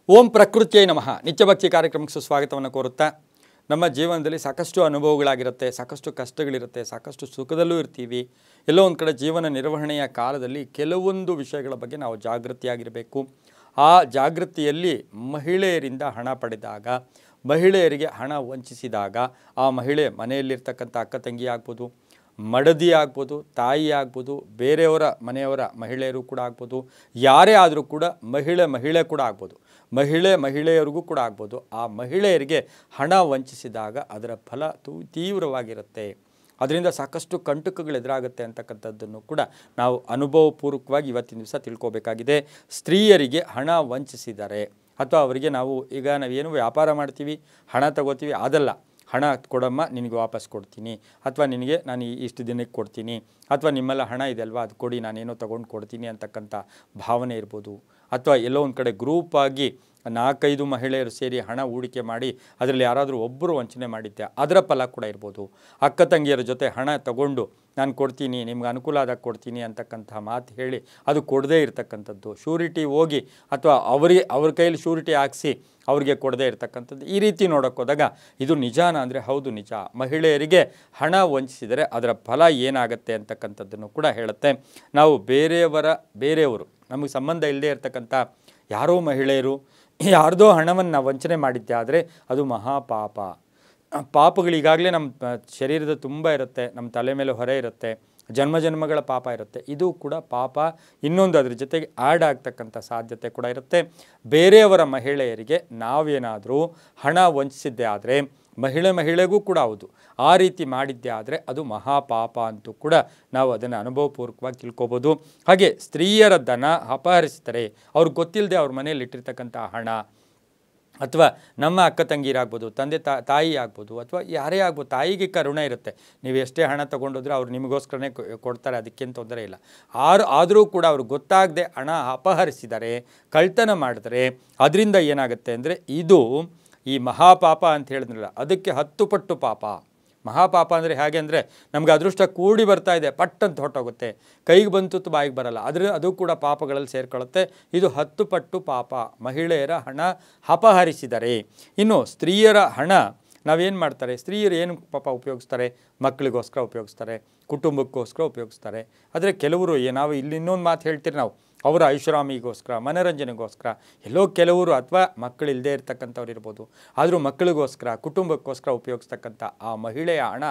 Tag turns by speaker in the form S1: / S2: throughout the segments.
S1: ಓಂ ಪ್ರಕೃತಿಯೇ ನಮಃ ನಿತ್ಯಭಕ್ತಿ ಕಾರ್ಯಕ್ರಮಕ್ಕೆ ಸುಸ್ವಾಗತವನ್ನು ಕೋರುತ್ತಾ ನಮ್ಮ ಜೀವನದಲ್ಲಿ ಸಾಕಷ್ಟು ಅನುಭವಗಳಾಗಿರುತ್ತೆ, ಸಾಕಷ್ಟು ಕಷ್ಟಗಳಿರುತ್ತೆ, ಸಾಕಷ್ಟು ಸುಖದಲ್ಲೂ ಇರ್ತೀವಿ. ಎಲ್ಲೋ ಒಂದು ಕಡೆ ಜೀವನ ನಿರ್ವಹಣೆಯ ಕಾಲದಲ್ಲಿ ಕೆಲವೊಂದು ವಿಷಯಗಳ ಬಗ್ಗೆ ನಾವು ಜಾಗೃತಿಯಾಗಿರಬೇಕು. ಆ ಜಾಗೃತಿಯಲ್ಲಿ ಮಹಿಳೆಯರಿಂದ ಹಣ ಪಡೆದಾಗ, ಮಹಿಳೆಯರಿಗೆ ಹಣ ವಂಚಿಸಿದಾಗ ಆ ಮಹಿಳೆ ಮನೆಯಲ್ಲಿರ್ತಕ್ಕಂಥ ಅಕ್ಕ ತಂಗಿ ಆಗ್ಬೋದು, ಮಡದಿ ಆಗ್ಬೋದು, ತಾಯಿ ಆಗ್ಬೋದು, ಬೇರೆಯವರ ಮನೆಯವರ ಮಹಿಳೆಯರು ಕೂಡ ಆಗ್ಬೋದು, ಯಾರೇ ಆದರೂ ಕೂಡ ಮಹಿಳೆ ಕೂಡ ಆಗ್ಬೋದು, ಮಹಿಳೆಯರಿಗೂ ಕೂಡ ಆಗ್ಬೋದು. ಆ ಮಹಿಳೆಯರಿಗೆ ಹಣ ವಂಚಿಸಿದಾಗ ಅದರ ಫಲ ತೀವ್ರವಾಗಿರುತ್ತೆ. ಅದರಿಂದ ಸಾಕಷ್ಟು ಕಂಟಕಗಳು ಎದುರಾಗುತ್ತೆ ಅಂತಕ್ಕಂಥದ್ದನ್ನು ಕೂಡ ನಾವು ಅನುಭವಪೂರ್ವಕವಾಗಿ ಇವತ್ತಿನ ದಿವಸ ತಿಳ್ಕೊಬೇಕಾಗಿದೆ. ಸ್ತ್ರೀಯರಿಗೆ ಹಣ ವಂಚಿಸಿದ್ದಾರೆ ಅಥವಾ ಅವರಿಗೆ ನಾವೇನು ವ್ಯಾಪಾರ ಮಾಡ್ತೀವಿ, ಹಣ ತಗೋತೀವಿ, ಅದಲ್ಲ, ಹಣ ಕೊಡಮ್ಮ ನಿನಗೆ ವಾಪಸ್ ಕೊಡ್ತೀನಿ, ಅಥವಾ ನಿನಗೆ ನಾನು ಇಷ್ಟು ದಿನಕ್ಕೆ ಕೊಡ್ತೀನಿ, ಅಥವಾ ನಿಮ್ಮೆಲ್ಲ ಹಣ ಇದೆ ಅಲ್ವಾ ಅದು ಕೊಡಿ ನಾನೇನೋ ತೊಗೊಂಡು ಕೊಡ್ತೀನಿ ಅಂತಕ್ಕಂಥ ಭಾವನೆ ಇರ್ಬೋದು. ಅಥವಾ ಎಲ್ಲೋ ಒಂದು ಕಡೆ ಗ್ರೂಪಾಗಿ 4-5 ಮಹಿಳೆಯರು ಸೇರಿ ಹಣ ಹೂಡಿಕೆ ಮಾಡಿ ಅದರಲ್ಲಿ ಯಾರಾದರೂ ಒಬ್ಬರು ವಂಚನೆ ಮಾಡಿದ್ದೆ ಅದರ ಫಲ ಕೂಡ ಇರ್ಬೋದು. ಅಕ್ಕ ತಂಗಿಯರ ಜೊತೆ ಹಣ ತಗೊಂಡು ನಾನು ಕೊಡ್ತೀನಿ, ನಿಮ್ಗೆ ಅನುಕೂಲ ಆದಾಗ ಕೊಡ್ತೀನಿ ಅಂತಕ್ಕಂಥ ಮಾತು ಹೇಳಿ ಅದು ಕೊಡದೇ ಇರತಕ್ಕಂಥದ್ದು, ಶ್ಯೂರಿಟಿ ಹೋಗಿ ಅಥವಾ ಅವ್ರ ಕೈಯಲ್ಲಿ ಶ್ಯೂರಿಟಿ ಹಾಕ್ಸಿ ಅವ್ರಿಗೆ ಕೊಡದೇ ಇರತಕ್ಕಂಥದ್ದು. ಈ ರೀತಿ ನೋಡೋಕ್ಕೋದಾಗ ಇದು ನಿಜಾನ ಅಂದರೆ ಹೌದು ನಿಜ. ಮಹಿಳೆಯರಿಗೆ ಹಣ ವಂಚಿಸಿದರೆ ಅದರ ಫಲ ಏನಾಗುತ್ತೆ ಅಂತಕ್ಕಂಥದ್ದನ್ನು ಕೂಡ ಹೇಳುತ್ತೆ. ನಾವು ಬೇರೆಯವರು ನಮಗೆ ಸಂಬಂಧ ಇಲ್ಲದೆ ಇರತಕ್ಕಂಥ ಯಾರೋ ಮಹಿಳೆಯರು ಯಾರ್ದೋ ಹಣವನ್ನು ವಂಚನೆ ಮಾಡಿದ್ದೆ ಆದರೆ ಅದು ಮಹಾಪಾಪ. ಪಾಪಗಳೀಗಾಗಲೇ ನಮ್ಮ ಶರೀರದ ತುಂಬ ಇರುತ್ತೆ, ನಮ್ಮ ತಲೆ ಮೇಲೆ ಹೊರೆ ಇರುತ್ತೆ, ಜನ್ಮಗಳ ಪಾಪ ಇರುತ್ತೆ. ಇದು ಕೂಡ ಪಾಪ ಇನ್ನೊಂದು ಅದ್ರ ಜೊತೆಗೆ ಆ್ಯಡ್ ಆಗ್ತಕ್ಕಂಥ ಸಾಧ್ಯತೆ ಕೂಡ ಇರುತ್ತೆ. ಬೇರೆಯವರ ಮಹಿಳೆಯರಿಗೆ ನಾವೇನಾದರೂ ಹಣ ವಂಚಿಸಿದ್ದೆ ಆದರೆ ಮಹಿಳೆಗೂ ಕೂಡ ಹೌದು, ಆ ರೀತಿ ಮಾಡಿದ್ದೆ ಆದರೆ ಅದು ಮಹಾಪಾಪ ಅಂತೂ ಕೂಡ ನಾವು ಅದನ್ನು ಅನುಭವಪೂರ್ವಕವಾಗಿ ತಿಳ್ಕೊಬೋದು. ಹಾಗೆ ಸ್ತ್ರೀಯರ ಧನ ಅಪಹರಿಸ್ತಾರೆ, ಅವ್ರಿಗೆ ಗೊತ್ತಿಲ್ಲದೆ ಅವ್ರ ಮನೆಯಲ್ಲಿ ಇಟ್ಟಿರ್ತಕ್ಕಂಥ ಹಣ, ಅಥವಾ ನಮ್ಮ ಅಕ್ಕ ತಂಗಿರಾಗ್ಬೋದು, ತಂದೆ ತಾಯಿ ಆಗ್ಬೋದು, ಅಥವಾ ಯಾರೇ ಆಗ್ಬೋದು. ತಾಯಿಗೆ ಕರುಣೆ ಇರುತ್ತೆ, ನೀವು ಎಷ್ಟೇ ಹಣ ತೊಗೊಂಡೋದ್ರೆ ಅವ್ರು ನಿಮಗೋಸ್ಕರನೇ ಕೊಡ್ತಾರೆ, ಅದಕ್ಕೇನು ತೊಂದರೆ ಇಲ್ಲ. ಆದರೂ ಕೂಡ ಅವ್ರಿಗೆ ಗೊತ್ತಾಗದೆ ಹಣ ಅಪಹರಿಸಿದರೆ, ಕಳ್ತನ ಮಾಡಿದರೆ ಅದರಿಂದ ಏನಾಗುತ್ತೆ ಅಂದರೆ ಇದು ಈ ಮಹಾಪಾಪ ಅಂತ ಹೇಳಿದ್ರಲ್ಲ ಅದಕ್ಕೆ 10 ಪಟ್ಟು ಪಾಪ. ಮಹಾಪಾಪ ಅಂದರೆ ಹೇಗೆ ಅಂದರೆ ನಮಗೆ ಅದೃಷ್ಟ ಕೂಡಿ ಬರ್ತಾ ಇದೆ, ಪಟ್ಟಂತ ಹೊಟ್ಟೋಗುತ್ತೆ, ಕೈಗೆ ಬಂತು ಬಾಯಿಗೆ ಬರಲ್ಲ, ಅದು ಕೂಡ ಪಾಪಗಳಲ್ಲಿ ಸೇರ್ಕೊಳ್ಳುತ್ತೆ. ಇದು 10 ಪಟ್ಟು ಪಾಪ. ಮಹಿಳೆಯರ ಹಣ ಅಪಹರಿಸಿದರೆ. ಇನ್ನು ಸ್ತ್ರೀಯರ ಹಣ ನಾವೇನು ಮಾಡ್ತಾರೆ, ಸ್ತ್ರೀಯರು ಏನು ಪಾಪ ಉಪಯೋಗಿಸ್ತಾರೆ, ಮಕ್ಕಳಿಗೋಸ್ಕರ ಉಪಯೋಗಿಸ್ತಾರೆ, ಕುಟುಂಬಕ್ಕೋಸ್ಕರ ಉಪಯೋಗಿಸ್ತಾರೆ. ಆದರೆ ಕೆಲವರು ನಾವು ಇಲ್ಲಿ ಇನ್ನೊಂದು ಮಾತು ಹೇಳ್ತೀರಿ ನಾವು, ಅವರ ಐಷಾರಾಮಿಗೋಸ್ಕರ, ಮನೋರಂಜನೆಗೋಸ್ಕರ, ಎಲ್ಲೋ ಕೆಲವರು ಅಥವಾ ಮಕ್ಕಳಿಲ್ಲದೆ ಇರ್ತಕ್ಕಂಥವ್ರು ಇರ್ಬೋದು, ಆದರೂ ಮಕ್ಕಳಿಗೋಸ್ಕರ, ಕುಟುಂಬಕ್ಕೋಸ್ಕರ ಉಪಯೋಗಿಸ್ತಕ್ಕಂಥ ಆ ಮಹಿಳೆಯ ಹಣ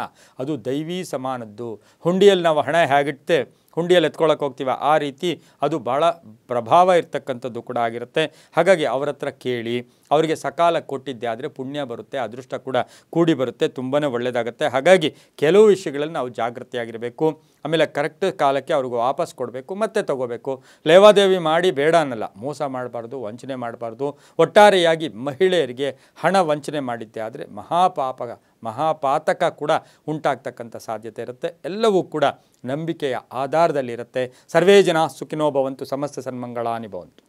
S1: ಅದು ದೈವಿ ಸಮಾನದ್ದು. ಹುಂಡಿಯಲ್ಲಿ ನಾವು ಹಣ ಹೇಗಿಡ್ತೆ ಹುಂಡಿಯಲ್ಲಿ ಎತ್ಕೊಳ್ಳೋಕೆ ಹೋಗ್ತೀವ, ಆ ರೀತಿ ಅದು ಭಾಳ ಪ್ರಭಾವ ಇರ್ತಕ್ಕಂಥದ್ದು ಕೂಡ ಆಗಿರುತ್ತೆ. ಹಾಗಾಗಿ ಅವರ ಹತ್ರ ಕೇಳಿ ಅವರಿಗೆ ಸಕಾಲ ಕೊಟ್ಟಿದ್ದೆ ಆದರೆ ಪುಣ್ಯ ಬರುತ್ತೆ, ಅದೃಷ್ಟ ಕೂಡ ಕೂಡಿ ಬರುತ್ತೆ, ತುಂಬಾ ಒಳ್ಳೆಯದಾಗುತ್ತೆ. ಹಾಗಾಗಿ ಕೆಲವು ವಿಷಯಗಳಲ್ಲಿ ನಾವು ಜಾಗೃತಿಯಾಗಿರಬೇಕು. ಆಮೇಲೆ ಕರೆಕ್ಟ್ ಕಾಲಕ್ಕೆ ಅವ್ರಿಗೆ ವಾಪಸ್ ಕೊಡಬೇಕು, ಮತ್ತೆ ತೊಗೋಬೇಕು. ಲೇವಾದೇವಿ ಮಾಡಿ ಬೇಡ ಅನ್ನಲ್ಲ, ಮೋಸ ಮಾಡಬಾರ್ದು, ವಂಚನೆ ಮಾಡಬಾರ್ದು. ಒಟ್ಟಾರೆಯಾಗಿ ಮಹಿಳೆಯರಿಗೆ ಹಣ ವಂಚನೆ ಮಾಡಿದ್ದೆ ಆದರೆ ಮಹಾಪಾತಕ ಕೂಡ ಉಂಟಾಗ್ತಕ್ಕಂಥ ಸಾಧ್ಯತೆ ಇರುತ್ತೆ. ಎಲ್ಲವೂ ಕೂಡ ನಂಬಿಕೆಯ ಆಧಾರದಲ್ಲಿರುತ್ತೆ. ಸರ್ವೇ ಜನ ಸುಖಿನೋ ಭವಂತು, ಸಮಸ್ತ ಸನ್ಮಂಗಳಾನಿ ಭವಂತು.